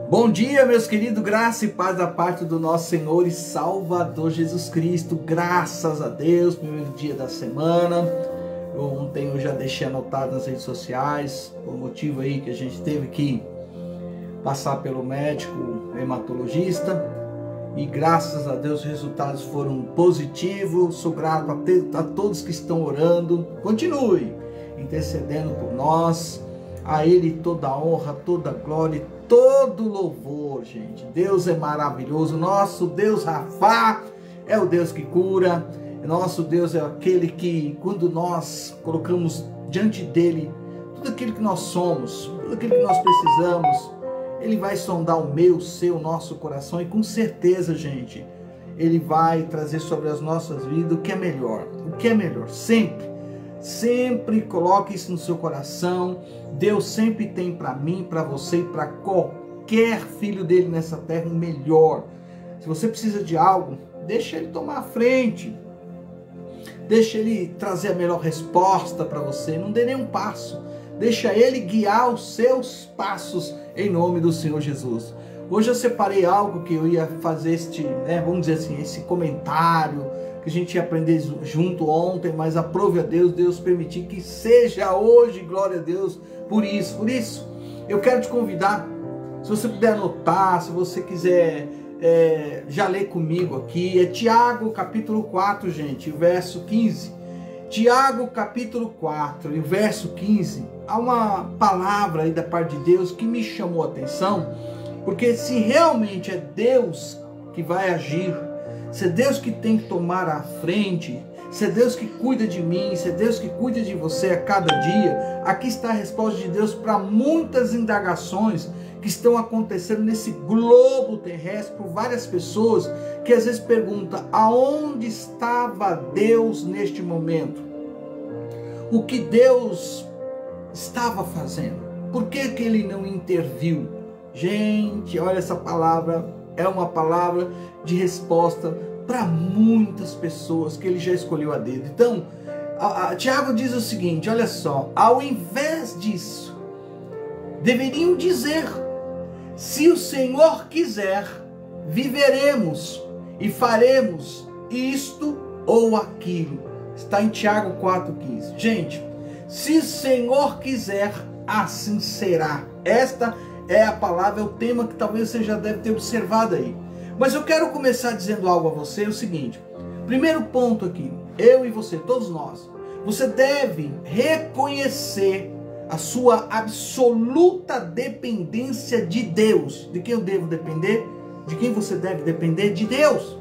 Bom dia, meus queridos, graça e paz da parte do nosso Senhor e Salvador Jesus Cristo. Graças a Deus, primeiro dia da semana. Ontem eu já deixei anotado nas redes sociais, por motivo aí que a gente teve que passar pelo médico hematologista. E graças a Deus os resultados foram positivos. Sou grato a todos que estão orando. Continue intercedendo por nós. A Ele toda a honra, toda a glória, todo louvor, gente. Deus é maravilhoso. Nosso Deus Rafá é o Deus que cura. Nosso Deus é aquele que, quando nós colocamos diante dele tudo aquilo que nós somos, tudo aquilo que nós precisamos, Ele vai sondar o meu, o seu, o nosso coração. E com certeza, gente, Ele vai trazer sobre as nossas vidas o que é melhor. O que é melhor, sempre. Sempre coloque isso no seu coração. Deus sempre tem para mim, para você e para qualquer filho dele nessa terra o melhor. Se você precisa de algo, deixa Ele tomar a frente. Deixa Ele trazer a melhor resposta para você. Não dê nenhum passo. Deixa Ele guiar os seus passos em nome do Senhor Jesus. Hoje eu separei algo que eu ia fazer vamos dizer assim, esse comentário que a gente ia aprender junto ontem, mas aprove a Deus, Deus permitir que seja hoje, glória a Deus, por isso. Por isso, eu quero te convidar, se você puder anotar, se você quiser já ler comigo aqui, é Tiago capítulo 4, gente, verso 15. Tiago capítulo 4, e o verso 15, há uma palavra aí da parte de Deus que me chamou a atenção, porque se realmente é Deus que vai agir, se é Deus que tem que tomar a frente, se é Deus que cuida de mim, se é Deus que cuida de você a cada dia, aqui está a resposta de Deus para muitas indagações que estão acontecendo nesse globo terrestre por várias pessoas que às vezes perguntam: aonde estava Deus neste momento? O que Deus estava fazendo? Por que Ele não interviu? Gente, olha, essa palavra é uma palavra de resposta para muitas pessoas que Ele já escolheu a dedo. Então, Tiago diz o seguinte, olha só: ao invés disso, deveriam dizer: se o Senhor quiser, viveremos e faremos isto ou aquilo. Está em Tiago 4,15. Gente, se o Senhor quiser, assim será. Esta é a palavra, é o tema que talvez você já deve ter observado aí. Mas eu quero começar dizendo algo a você, o seguinte. Primeiro ponto aqui, eu e você, todos nós. Você deve reconhecer a sua absoluta dependência de Deus. De quem eu devo depender? De quem você deve depender? De Deus.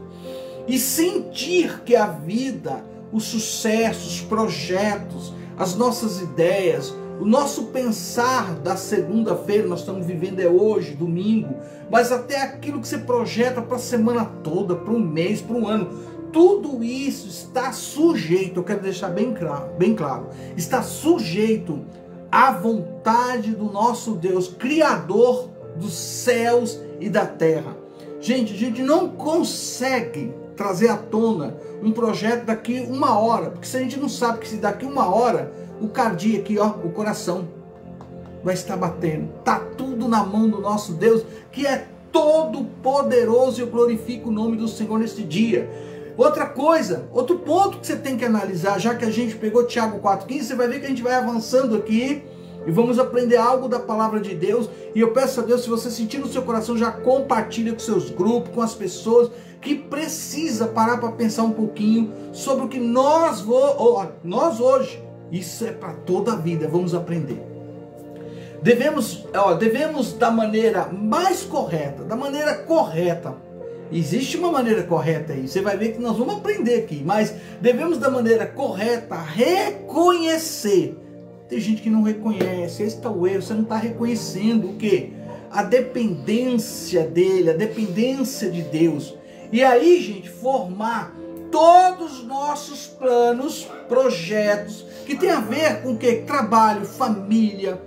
E sentir que a vida, os sucessos, os projetos, as nossas ideias, o nosso pensar da segunda-feira, nós estamos vivendo hoje, domingo, mas até aquilo que você projeta para a semana toda, para um mês, para um ano, tudo isso está sujeito, eu quero deixar bem claro, está sujeito à vontade do nosso Deus, Criador dos céus e da terra. Gente, a gente não consegue trazer à tona um projeto daqui uma hora, porque se a gente não sabe que se daqui uma hora o cardíaco aqui, ó, o coração vai estar batendo. Tá tudo na mão do nosso Deus, que é todo poderoso, e eu glorifico o nome do Senhor neste dia. Outra coisa, outro ponto que você tem que analisar, já que a gente pegou Tiago 4,15, você vai ver que a gente vai avançando aqui e vamos aprender algo da palavra de Deus. E eu peço a Deus, se você sentir no seu coração, já compartilha com seus grupos, com as pessoas que precisa parar para pensar um pouquinho sobre o que nós hoje, isso é para toda a vida, vamos aprender. Devemos da maneira mais correta, da maneira correta. Existe uma maneira correta aí, você vai ver que nós vamos aprender aqui, mas devemos da maneira correta reconhecer. Tem gente que não reconhece, esse está o erro, você não está reconhecendo o quê? A dependência dele, a dependência de Deus. E aí, gente, formar todos os nossos planos, projetos, que tem a ver com o quê? Trabalho, família,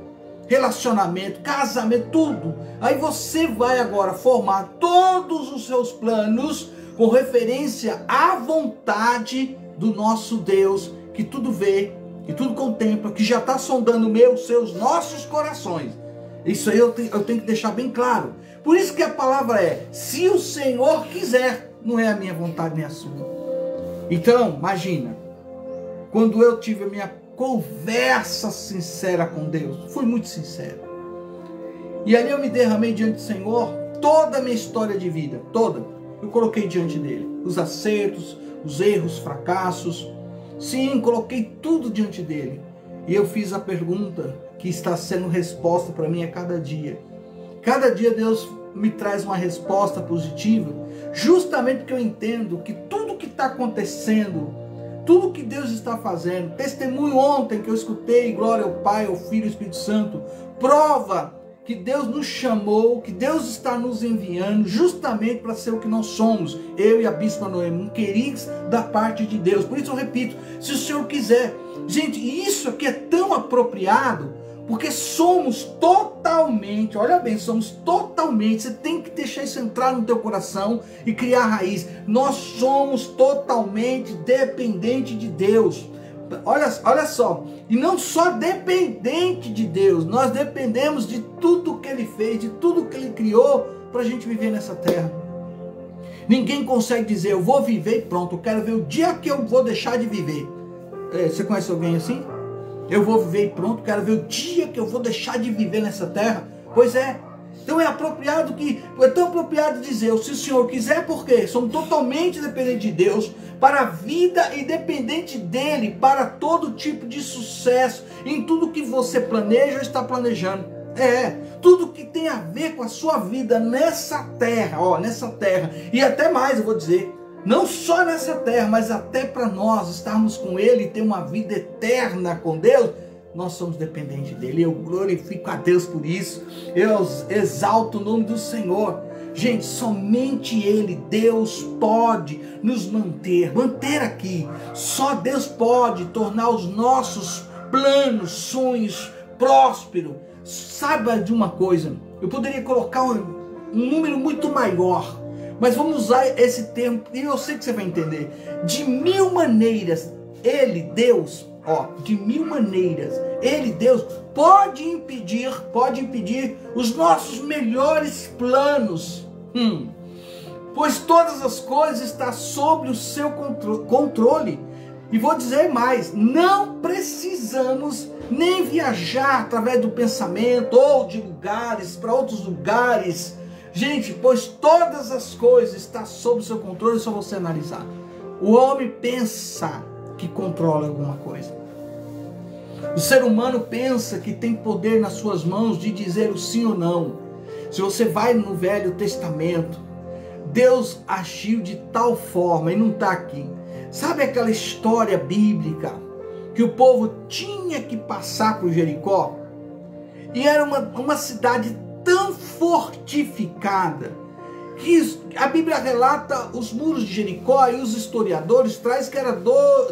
relacionamento, casamento, tudo. Aí você vai agora formar todos os seus planos com referência à vontade do nosso Deus, que tudo vê, que tudo contempla, que já está sondando seus, nossos corações. Isso aí eu tenho que deixar bem claro. Por isso que a palavra é, se o Senhor quiser, não é a minha vontade nem a sua. Então, imagina, quando eu tive a minha conversa sincera com Deus, fui muito sincero. E ali eu me derramei diante do Senhor, toda a minha história de vida, toda, eu coloquei diante dele. Os acertos, os erros, fracassos. Sim, coloquei tudo diante dele. E eu fiz a pergunta que está sendo resposta para mim a cada dia. Cada dia Deus me traz uma resposta positiva, justamente porque eu entendo que tudo que está acontecendo, tudo que Deus está fazendo, testemunho ontem que eu escutei, glória ao Pai, ao Filho e ao Espírito Santo, prova que Deus nos chamou, que Deus está nos enviando justamente para ser o que nós somos, eu e a Bispa Noemi, queridos da parte de Deus. Por isso eu repito, se o Senhor quiser. Gente, isso aqui é tão apropriado, porque somos totalmente, olha bem, somos totalmente, você tem que deixar isso entrar no teu coração e criar raiz. Nós somos totalmente dependentes de Deus. Olha só, e não só dependente de Deus, nós dependemos de tudo que Ele fez, de tudo que Ele criou para a gente viver nessa terra. Ninguém consegue dizer, eu vou viver e pronto, eu quero ver o dia que eu vou deixar de viver. Você conhece alguém assim? Eu vou viver e pronto, quero ver o dia que eu vou deixar de viver nessa terra. Pois é. Então é tão apropriado dizer, se o Senhor quiser, porque somos totalmente dependentes de Deus, para a vida e dependente dEle, para todo tipo de sucesso, em tudo que você planeja ou está planejando. Tudo que tem a ver com a sua vida nessa terra, nessa terra, e até mais eu vou dizer, não só nessa terra, mas até para nós estarmos com Ele e ter uma vida eterna com Deus, nós somos dependentes dEle. Eu glorifico a Deus por isso, eu exalto o nome do Senhor. Gente, somente Ele, Deus, pode nos manter aqui. Só Deus pode tornar os nossos planos, sonhos prósperos. Saiba de uma coisa, eu poderia colocar um número muito maior, mas vamos usar esse termo, e eu sei que você vai entender. De 1000 maneiras, Ele, Deus, de 1000 maneiras, Ele, Deus, pode impedir os nossos melhores planos. Pois todas as coisas estão sob o seu controle. E vou dizer mais, não precisamos nem viajar através do pensamento ou de lugares para outros lugares. Gente, pois todas as coisas estão sob o seu controle, é só você analisar. O homem pensa que controla alguma coisa. O ser humano pensa que tem poder nas suas mãos de dizer o sim ou não. Se você vai no Velho Testamento, Deus agiu de tal forma, e não está aqui. Sabe aquela história bíblica que o povo tinha que passar por Jericó? E era uma cidade tão fortificada que a Bíblia relata os muros de Jericó, e os historiadores trazem que eram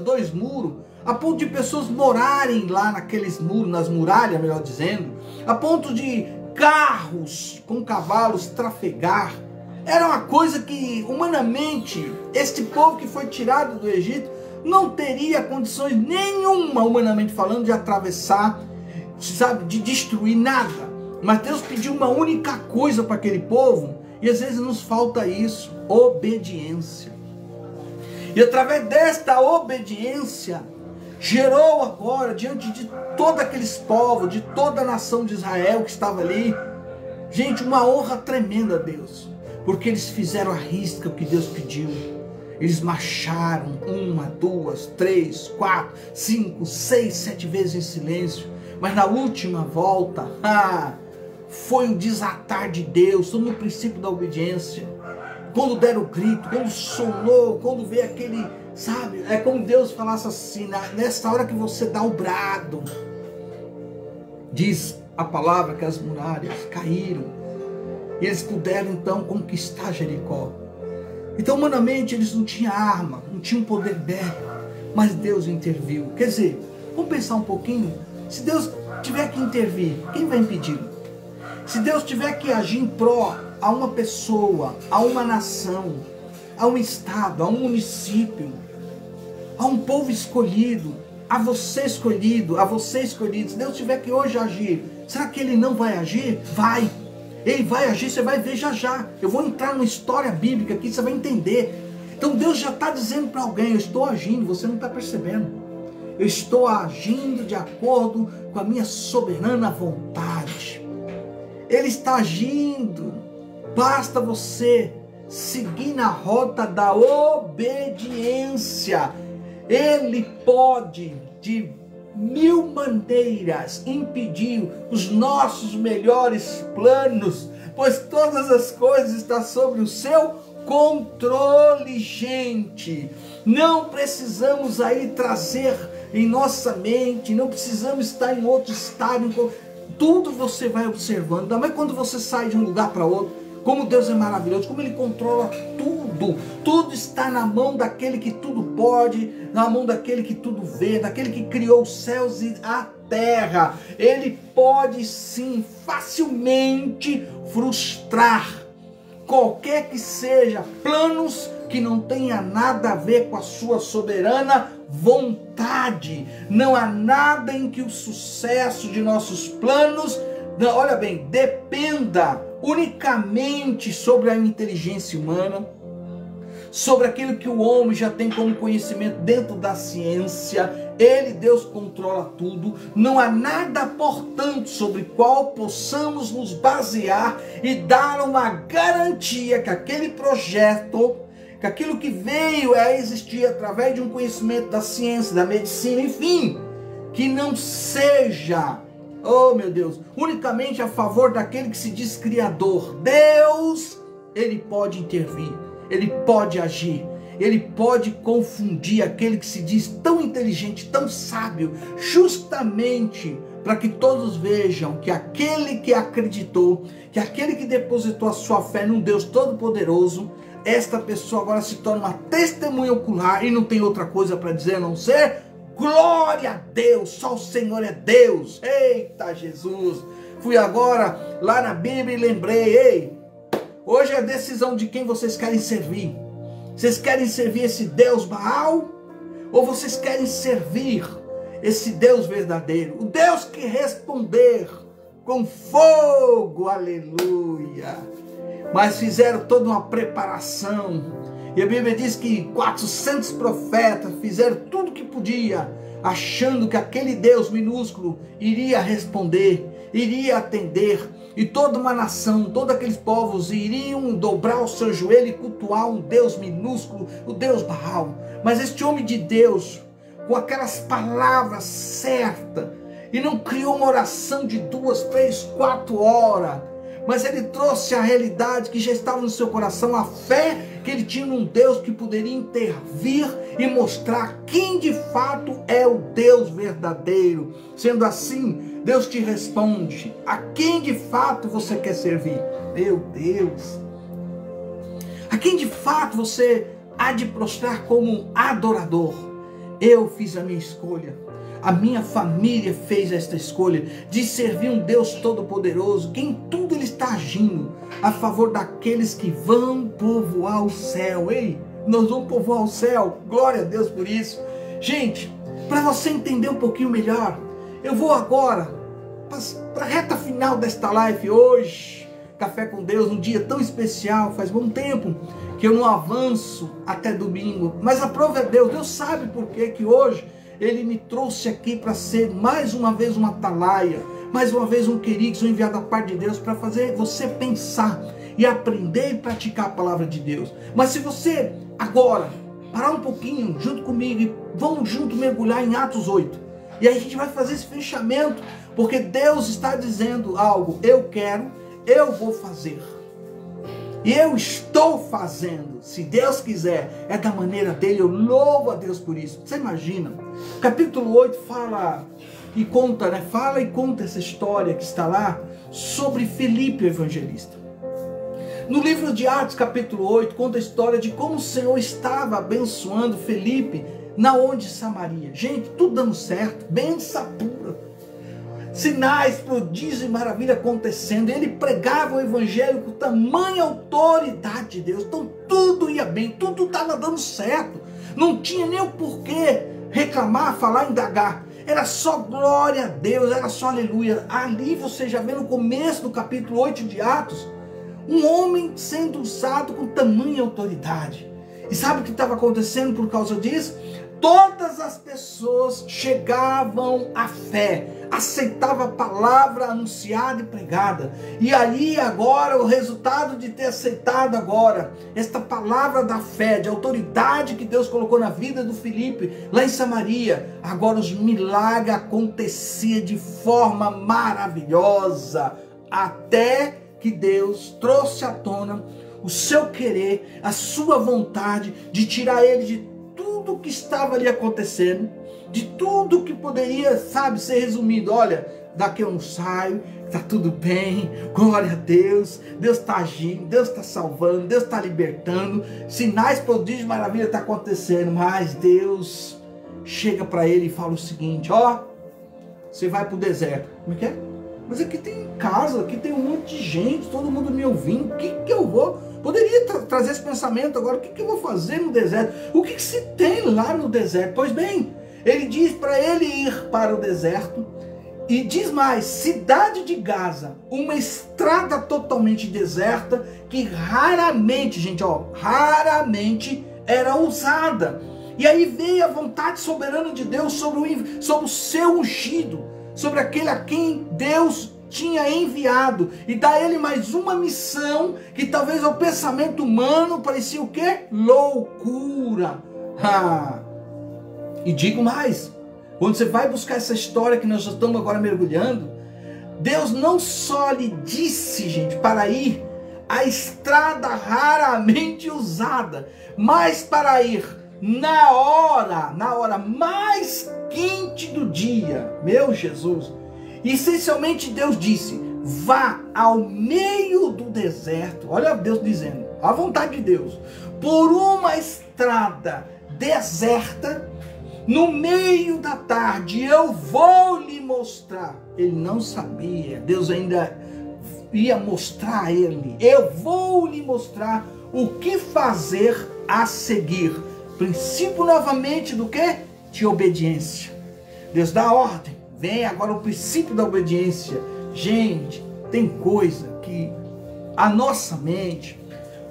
2 muros, a ponto de pessoas morarem lá naqueles muros, nas muralhas, melhor dizendo, a ponto de carros com cavalos trafegar. Era uma coisa que, humanamente, este povo que foi tirado do Egito não teria condições nenhuma, humanamente falando, de atravessar, sabe, de destruir nada. Mas Deus pediu uma única coisa para aquele povo, e às vezes nos falta isso: obediência. E através desta obediência, gerou agora, diante de todos aqueles povos, de toda a nação de Israel que estava ali, gente, uma honra tremenda a Deus. Porque eles fizeram a risca o que Deus pediu. Eles marcharam 1, 2, 3, 4, 5, 6, 7 vezes em silêncio. Mas na última volta, foi o desatar de Deus, tudo no princípio da obediência. Quando deram o grito, quando sonou, quando veio aquele, sabe, é como Deus falasse assim, nessa hora que você dá o brado, diz a palavra que as muralhas caíram. E eles puderam então conquistar Jericó. Então, humanamente, eles não tinham arma, não tinham poder bélico, mas Deus interviu. Quer dizer, vamos pensar um pouquinho. Se Deus tiver que intervir, quem vai impedir? Se Deus tiver que agir em pró a uma pessoa, a uma nação, a um estado, a um município, a um povo escolhido, a você escolhido, a você escolhido, se Deus tiver que hoje agir, será que Ele não vai agir? Vai. Ele vai agir, você vai ver já já. Eu vou entrar numa história bíblica aqui, você vai entender. Então Deus já está dizendo para alguém, eu estou agindo, você não está percebendo. Eu estou agindo de acordo com a minha soberana vontade. Ele está agindo. Basta você seguir na rota da obediência. Ele pode, de mil maneiras, impedir os nossos melhores planos, pois todas as coisas estão sobre o seu controle, gente. Não precisamos aí trazer em nossa mente, não precisamos estar em outro estado, tudo você vai observando, mas quando você sai de um lugar para outro, como Deus é maravilhoso, como Ele controla tudo, tudo está na mão daquele que tudo pode, na mão daquele que tudo vê, daquele que criou os céus e a terra. Ele pode sim, facilmente frustrar qualquer que seja planos que não tenha nada a ver com a sua soberana vontade. Não há nada em que o sucesso de nossos planos, olha bem, dependa unicamente sobre a inteligência humana, sobre aquilo que o homem já tem como conhecimento dentro da ciência. Ele, Deus, controla tudo. Não há nada, portanto, sobre qual possamos nos basear e dar uma garantia que aquele projeto, que aquilo que veio a existir através de um conhecimento da ciência, da medicina, enfim, que não seja, oh meu Deus, unicamente a favor daquele que se diz criador. Deus, Ele pode intervir, Ele pode agir, Ele pode confundir aquele que se diz tão inteligente, tão sábio, justamente para que todos vejam que aquele que acreditou, que aquele que depositou a sua fé num Deus todo-poderoso, esta pessoa agora se torna uma testemunha ocular e não tem outra coisa para dizer a não ser glória a Deus, só o Senhor é Deus. Eita Jesus, fui agora lá na Bíblia e lembrei, ei, hoje é a decisão de quem vocês querem servir. Vocês querem servir esse Deus Baal? Ou vocês querem servir esse Deus verdadeiro? O Deus que responder com fogo, aleluia. Mas fizeram toda uma preparação. E a Bíblia diz que 400 profetas fizeram tudo o que podia, achando que aquele Deus minúsculo iria responder, iria atender. E toda uma nação, todos aqueles povos iriam dobrar o seu joelho e cultuar um Deus minúsculo, o Deus Baal. Mas este homem de Deus, com aquelas palavras certas, e não criou uma oração de 2, 3, 4 horas, mas ele trouxe a realidade que já estava no seu coração, a fé que ele tinha num Deus que poderia intervir e mostrar quem de fato é o Deus verdadeiro. Sendo assim, Deus te responde: a quem de fato você quer servir? Meu Deus! A quem de fato você há de prostrar como adorador? Eu fiz a minha escolha. A minha família fez esta escolha de servir um Deus todo-poderoso, que em tudo Ele está agindo a favor daqueles que vão povoar o céu. Ei, nós vamos povoar o céu, glória a Deus por isso. Gente, para você entender um pouquinho melhor, eu vou agora para a reta final desta live hoje, Café com Deus, um dia tão especial. Faz bom tempo que eu não avanço até domingo, mas aprove a Deus. Deus sabe por que hoje Ele me trouxe aqui para ser mais uma vez uma atalaia, mais uma vez um querigma enviado da parte de Deus para fazer você pensar e aprender e praticar a palavra de Deus. Mas se você agora parar um pouquinho junto comigo e vamos junto mergulhar em Atos 8, e aí a gente vai fazer esse fechamento, porque Deus está dizendo algo: eu quero, eu vou fazer. E eu estou fazendo, se Deus quiser, é da maneira dele, eu louvo a Deus por isso. Você imagina, capítulo 8 fala e conta, fala e conta essa história que está lá, sobre Filipe o evangelista. No livro de Atos, capítulo 8, conta a história de como o Senhor estava abençoando Filipe, na onde Samaria. Gente, tudo dando certo, bênção pura. Sinais, prodígios e maravilha acontecendo. Ele pregava o evangelho com tamanha autoridade de Deus. Então tudo ia bem, tudo estava dando certo. Não tinha nem o porquê reclamar, falar, indagar. Era só glória a Deus, era só aleluia. Ali você já vê no começo do capítulo 8 de Atos, um homem sendo usado com tamanha autoridade. E sabe o que estava acontecendo por causa disso? Todas as pessoas chegavam à fé, aceitavam a palavra anunciada e pregada. E ali agora, o resultado de ter aceitado agora esta palavra da fé, de autoridade que Deus colocou na vida do Filipe, lá em Samaria, agora os milagres aconteciam de forma maravilhosa, até que Deus trouxe à tona o seu querer, a sua vontade de tirar ele de tudo que estava ali acontecendo, de tudo que poderia, sabe, ser resumido. Olha, daqui eu não saio, está tudo bem, glória a Deus, Deus está agindo, Deus está salvando, Deus está libertando, sinais, prodígios, maravilha está acontecendo. Mas Deus chega para ele e fala o seguinte: ó, você vai para o deserto. Como é que é? Mas aqui tem casa, aqui tem um monte de gente, todo mundo me ouvindo, o que eu vou... Poderia trazer esse pensamento agora, o que eu vou fazer no deserto? O que se tem lá no deserto? Pois bem, ele diz para ele ir para o deserto, e diz mais, cidade de Gaza, uma estrada totalmente deserta, que raramente, gente, ó, raramente era usada. E aí veio a vontade soberana de Deus sobre o seu ungido, sobre aquele a quem Deus tinha enviado, e dá a ele mais uma missão que talvez ao pensamento humano parecia o quê? Loucura. E digo mais, quando você vai buscar essa história que nós já estamos agora mergulhando, Deus não só lhe disse, gente, para ir a estrada raramente usada, mas para ir na hora mais quente do dia. Meu Jesus! Essencialmente Deus disse: vá ao meio do deserto. Olha Deus dizendo, a vontade de Deus, por uma estrada deserta, no meio da tarde eu vou lhe mostrar. Ele não sabia, Deus ainda ia mostrar a ele: eu vou lhe mostrar o que fazer a seguir. Princípio novamente do que? De obediência. Deus dá ordem. Vem agora o princípio da obediência. Gente, tem coisa que a nossa mente,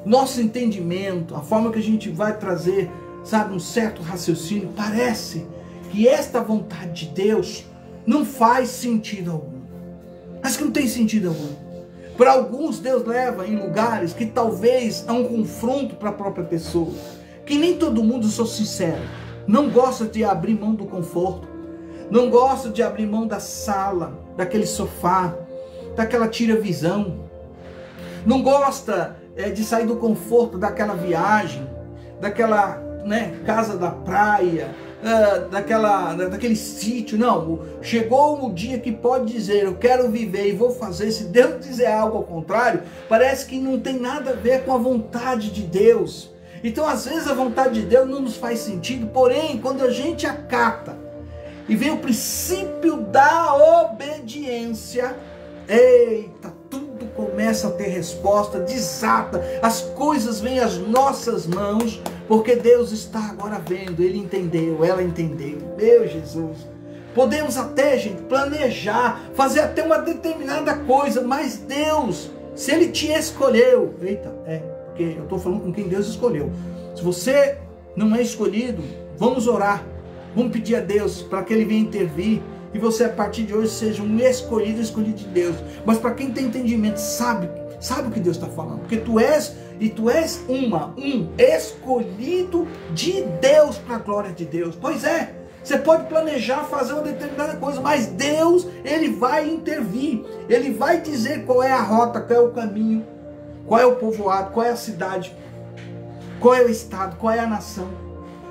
nosso entendimento, a forma que a gente vai trazer, sabe, um certo raciocínio, parece que esta vontade de Deus não faz sentido algum. Mas que não tem sentido algum. Para alguns Deus leva em lugares que talvez é um confronto para a própria pessoa. Que nem todo mundo, sou sincero, não gosta de abrir mão do conforto. Não gosta de abrir mão da sala, daquele sofá, daquela tira-visão. Não gosta de sair do conforto daquela viagem, daquela casa da praia, daquele sítio. Não, chegou o dia que pode dizer: eu quero viver e vou fazer. Se Deus dizer algo ao contrário, parece que não tem nada a ver com a vontade de Deus. Então às vezes a vontade de Deus não nos faz sentido, porém quando a gente acata e vem o princípio da obediência, eita, tudo começa a ter resposta, desata, as coisas vêm às nossas mãos, porque Deus está agora vendo, Ele entendeu, ela entendeu. Meu Jesus, podemos até, gente, planejar, fazer até uma determinada coisa, mas Deus, se Ele te escolheu, eita, porque eu estou falando com quem Deus escolheu. Se você não é escolhido, vamos orar. Vamos pedir a Deus para que Ele venha intervir e você a partir de hoje seja um escolhido de Deus. Mas para quem tem entendimento, sabe o que Deus está falando. Porque tu és um escolhido de Deus para a glória de Deus. Pois é, você pode planejar fazer uma determinada coisa, mas Deus, Ele vai intervir. Ele vai dizer qual é a rota, qual é o caminho, qual é o povoado, qual é a cidade, qual é o estado, qual é a nação,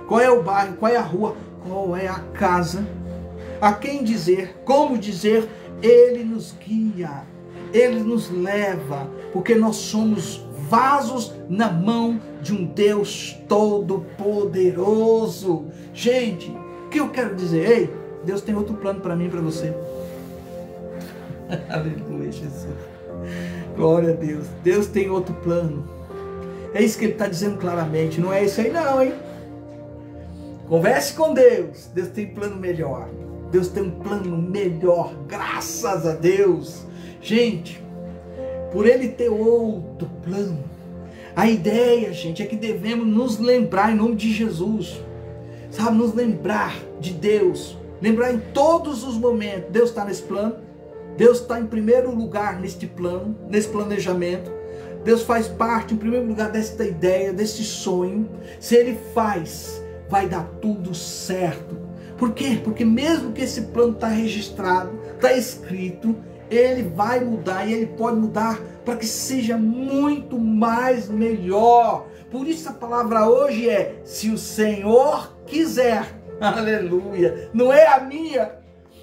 qual é o bairro, qual é a rua, qual é a casa, a quem dizer, como dizer. Ele nos guia, Ele nos leva, porque nós somos vasos na mão de um Deus todo-poderoso. Gente, o que eu quero dizer? Ei, Deus tem outro plano para mim e para você. Aleluia, Jesus. Glória a Deus. Deus tem outro plano. É isso que Ele está dizendo claramente. Não é isso aí não, hein? Converse com Deus. Deus tem plano melhor. Deus tem um plano melhor. Graças a Deus. Gente, por Ele ter outro plano. A ideia, gente, é que devemos nos lembrar em nome de Jesus. Sabe, nos lembrar de Deus. Lembrar em todos os momentos. Deus está nesse plano. Deus está em primeiro lugar neste plano, nesse planejamento. Deus faz parte em primeiro lugar desta ideia, desse sonho. Se Ele faz, vai dar tudo certo. Por quê? Porque mesmo que esse plano está registrado, está escrito, Ele vai mudar e Ele pode mudar para que seja muito mais melhor. Por isso a palavra hoje é: se o Senhor quiser. Aleluia. Não é a minha,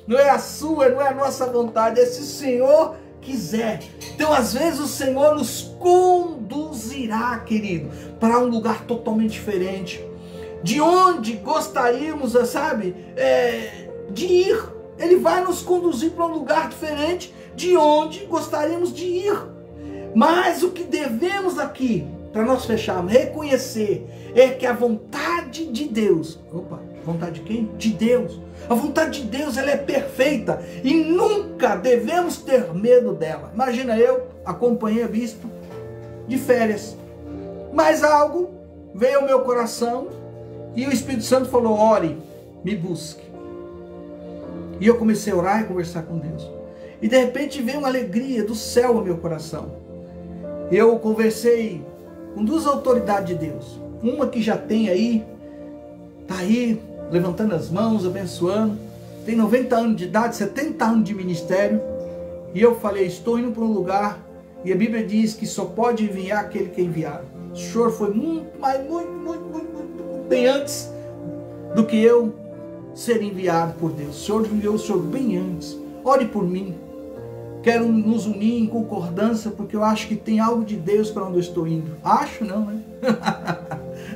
não é a sua, não é a nossa vontade, é se o Senhor quiser. Então às vezes o Senhor nos conduzirá, querido, para um lugar totalmente diferente. De onde gostaríamos, sabe, de ir. Ele vai nos conduzir para um lugar diferente de onde gostaríamos de ir. Mas o que devemos aqui, para nós fecharmos, reconhecer, é que a vontade de Deus, vontade de quem? De Deus. A vontade de Deus, ela é perfeita e nunca devemos ter medo dela. Imagina, eu acompanhei a bispo de férias, mas algo veio ao meu coração e o Espírito Santo falou: ore, me busque. E eu comecei a orar e conversar com Deus. E de repente veio uma alegria do céu ao meu coração. Eu conversei com duas autoridades de Deus. Uma que já tem aí, está aí, levantando as mãos, abençoando. Tem 90 anos de idade, 70 anos de ministério. E eu falei: estou indo para um lugar, e a Bíblia diz que só pode enviar aquele que é enviado. O senhor foi muito bem antes do que eu ser enviado por Deus. O Senhor enviou o Senhor bem antes. Ore por mim. Quero nos unir em concordância, porque eu acho que tem algo de Deus para onde eu estou indo. Acho não, né?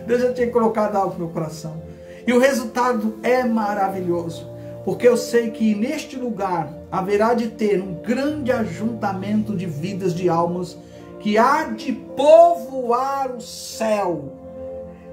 Deus já tinha colocado algo no meu coração. E o resultado é maravilhoso, porque eu sei que neste lugar haverá de ter um grande ajuntamento de vidas, de almas, que há de povoar o céu.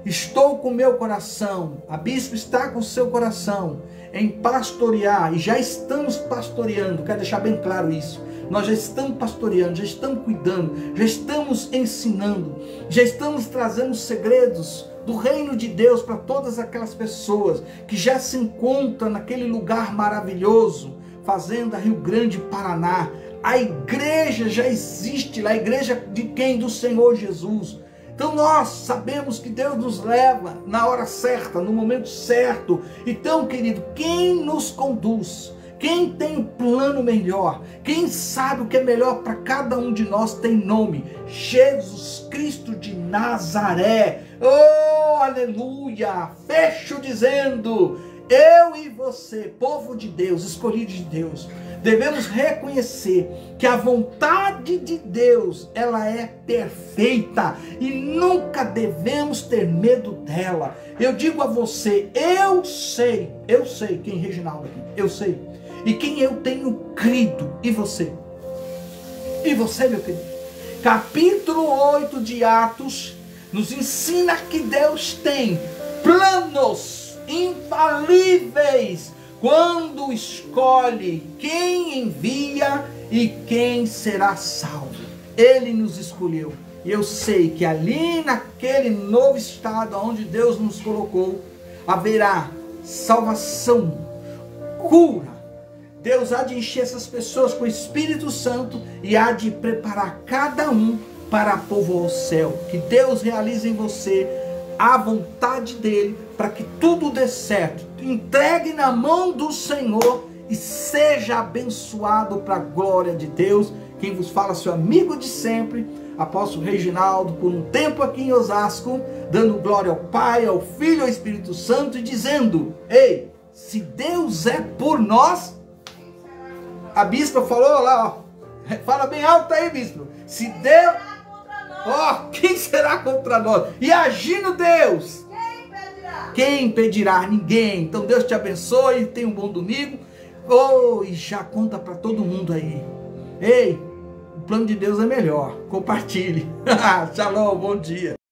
Estou com meu coração, a bispo está com o seu coração, em pastorear, e já estamos pastoreando, quero deixar bem claro isso. Nós já estamos pastoreando, já estamos cuidando, já estamos ensinando, já estamos trazendo segredos do reino de Deus para todas aquelas pessoas que já se encontram naquele lugar maravilhoso, Fazenda Rio Grande, Paraná. A igreja já existe lá, a igreja de quem? Do Senhor Jesus. Então nós sabemos que Deus nos leva na hora certa, no momento certo. Então, querido, quem nos conduz, quem tem o plano melhor, quem sabe o que é melhor para cada um de nós, tem nome: Jesus Cristo de Nazaré. Oh, aleluia! Fecho dizendo: eu e você, povo de Deus, escolhido de Deus, devemos reconhecer que a vontade de Deus, ela é perfeita e nunca devemos ter medo dela. Eu digo a você, eu sei quem Reginaldo aqui, eu sei, e quem eu tenho crido, e você? E você, meu querido? Capítulo 8 de Atos nos ensina que Deus tem planos infalíveis quando escolhe quem envia e quem será salvo. Ele nos escolheu. E eu sei que ali naquele novo estado onde Deus nos colocou, haverá salvação, cura. Deus há de encher essas pessoas com o Espírito Santo e há de preparar cada um para povoar o céu. Que Deus realize em você a vontade dele para que tudo dê certo. Entregue na mão do Senhor e seja abençoado para a glória de Deus. Quem vos fala, seu amigo de sempre, apóstolo Reginaldo, por um tempo aqui em Osasco, dando glória ao Pai, ao Filho e ao Espírito Santo, e dizendo: ei, se Deus é por nós, a bispa falou lá, ó, fala bem alto aí, bispo, se Deus, ó, quem será contra nós? E agindo Deus, quem impedirá? Ninguém. Então Deus te abençoe, tenha um bom domingo. Oh, e já conta para todo mundo aí. Ei, o plano de Deus é melhor. Compartilhe. Shalom, bom dia.